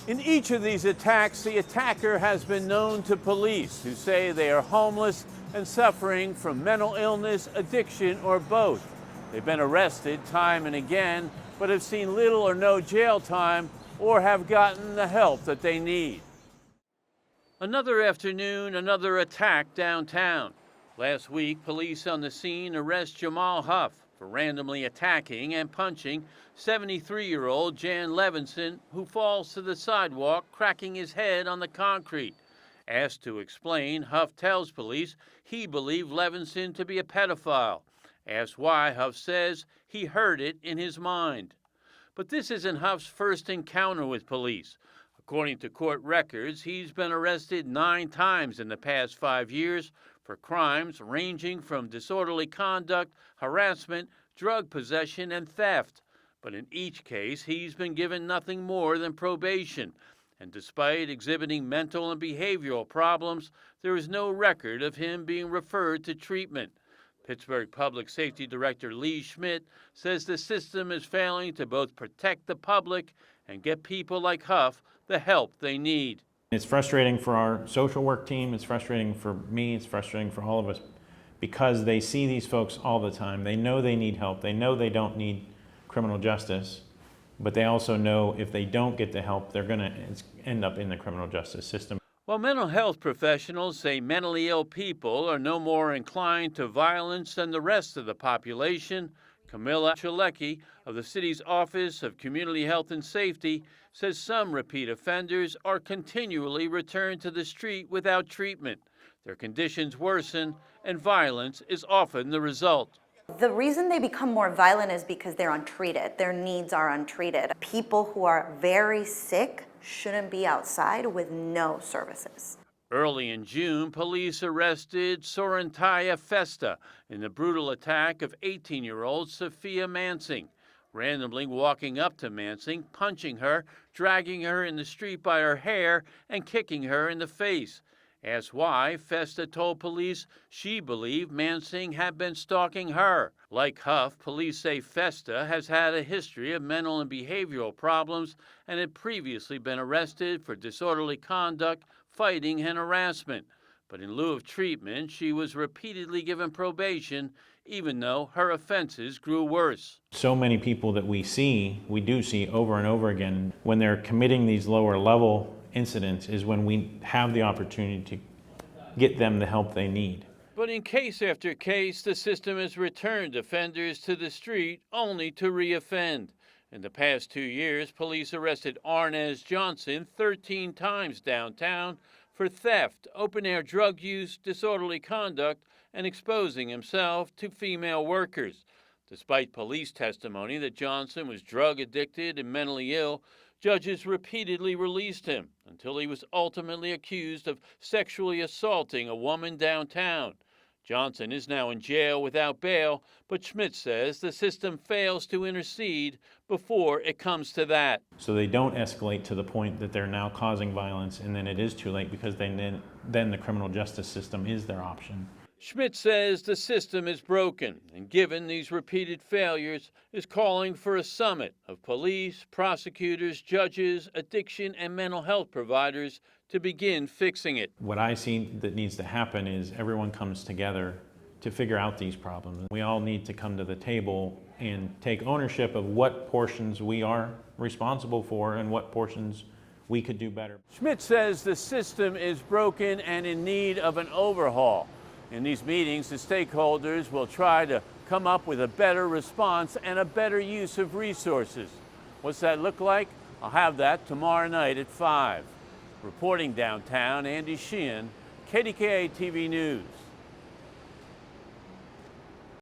In each of these attacks, the attacker has been known to police, who say they are homeless and suffering from mental illness, addiction, or both. They've been arrested time and again, but have seen little or no jail time or have gotten the help that they need. Another afternoon, another attack downtown. Last week, police on the scene arrest Jamal Huff for randomly attacking and punching 73-year-old Jan Levinson, who falls to the sidewalk, cracking his head on the concrete. Asked to explain, Huff tells police he believed Levinson to be a pedophile. Asked why, Huff says he heard it in his mind. But this isn't Huff's first encounter with police. According to court records, he's been arrested 9 times in the past 5 years for crimes ranging from disorderly conduct, harassment, drug possession, and theft. But in each case, he's been given nothing more than probation. And despite exhibiting mental and behavioral problems, there is no record of him being referred to treatment. Pittsburgh Public Safety Director Lee Schmidt says the system is failing to both protect the public and get people like Huff the help they need. It's frustrating for our social work team, it's frustrating for me, it's frustrating for all of us, because they see these folks all the time. They know they need help, they know they don't need criminal justice, but they also know if they don't get the help, they're going to end up in the criminal justice system. While mental health professionals say mentally ill people are no more inclined to violence than the rest of the population, Camilla Chalecki of the city's Office of Community Health and Safety says some repeat offenders are continually returned to the street without treatment. Their conditions worsen, and violence is often the result. The reason they become more violent is because they're untreated. Their needs are untreated. People who are very sick shouldn't be outside with no services. Early in June, police arrested Sorrentaya Festa in the brutal attack of 18-year-old Sophia Mansing, randomly walking up to Mansing, punching her, dragging her in the street by her hair, and kicking her in the face. Asked why, Festa told police she believed Mansing had been stalking her. Like Huff, police say Festa has had a history of mental and behavioral problems and had previously been arrested for disorderly conduct, fighting, and harassment. But in lieu of treatment, she was repeatedly given probation, even though her offenses grew worse. So many people that we do see over and over again, when they're committing these lower level incidents is when we have the opportunity to get them the help they need. But in case after case, the system has returned offenders to the street only to reoffend. In the past 2 years, police arrested Arnez Johnson 13 times downtown for theft, open-air drug use, disorderly conduct, and exposing himself to female workers. Despite police testimony that Johnson was drug addicted and mentally ill, judges repeatedly released him until he was ultimately accused of sexually assaulting a woman downtown. Johnson is now in jail without bail, but Schmidt says the system fails to intercede before it comes to that. So they don't escalate to the point that they're now causing violence, and then it is too late because then the criminal justice system is their option. Schmidt says the system is broken, and given these repeated failures, is calling for a summit of police, prosecutors, judges, addiction, and mental health providers to begin fixing it. What I see that needs to happen is everyone comes together to figure out these problems. We all need to come to the table and take ownership of what portions we are responsible for and what portions we could do better. Schmidt says the system is broken and in need of an overhaul. In these meetings, the stakeholders will try to come up with a better response and a better use of resources. What's that look like? I'll have that tomorrow night at 5. Reporting downtown, Andy Sheehan, KDKA-TV News.